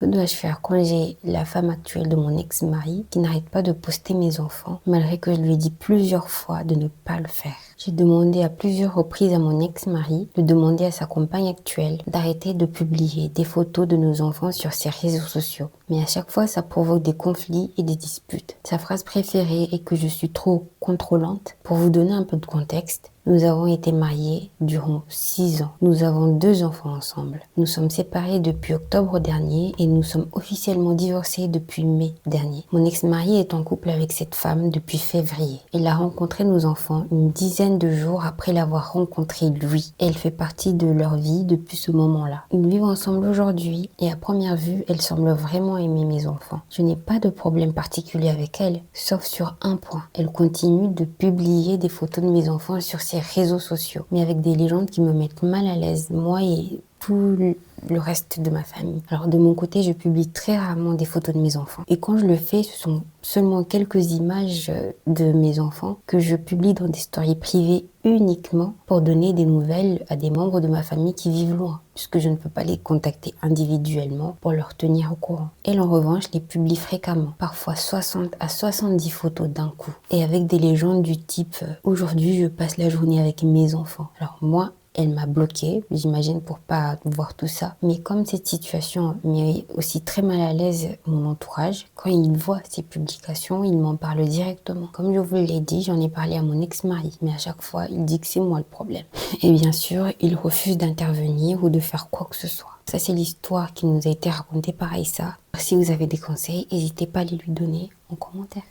dois-je faire quand j'ai la femme actuelle de mon ex-mari qui n'arrête pas de poster mes enfants, malgré que je lui ai dit plusieurs fois de ne pas le faire? J'ai demandé à plusieurs reprises à mon ex-mari de demander à sa compagne actuelle d'arrêter de publier des photos de nos enfants sur ses réseaux sociaux. Mais à chaque fois, ça provoque des conflits et des disputes. Sa phrase préférée est que je suis trop contrôlante. Pour vous donner un peu de contexte, nous avons été mariés durant 6 ans. Nous avons 2 enfants ensemble. Nous sommes séparés depuis octobre dernier et nous sommes officiellement divorcés depuis mai dernier. Mon ex-mari est en couple avec cette femme depuis février. Il a rencontré nos enfants une dizaine de jours après l'avoir rencontré lui. Elle fait partie de leur vie depuis ce moment-là. Ils vivent ensemble aujourd'hui et à première vue, elle semble vraiment aimer mes enfants. Je n'ai pas de problème particulier avec elle, sauf sur un point. Elle continue de publier des photos de mes enfants sur ses réseaux sociaux, mais avec des légendes qui me mettent mal à l'aise, moi et tout le reste de ma famille. Alors de mon côté, je publie très rarement des photos de mes enfants. Et quand je le fais, ce sont seulement quelques images de mes enfants que je publie dans des stories privées uniquement pour donner des nouvelles à des membres de ma famille qui vivent loin, puisque je ne peux pas les contacter individuellement pour leur tenir au courant. Elle, en revanche, les publie fréquemment, parfois 60 à 70 photos d'un coup, et avec des légendes du type « Aujourd'hui, je passe la journée avec mes enfants ». Alors moi, elle m'a bloquée, j'imagine, pour pas voir tout ça. Mais comme cette situation met aussi très mal à l'aise mon entourage, quand il voit ces publications, il m'en parle directement. Comme je vous l'ai dit, j'en ai parlé à mon ex-mari, mais à chaque fois, il dit que c'est moi le problème. Et bien sûr, il refuse d'intervenir ou de faire quoi que ce soit. Ça, c'est l'histoire qui nous a été racontée par Aïssa. Si vous avez des conseils, n'hésitez pas à les lui donner en commentaire.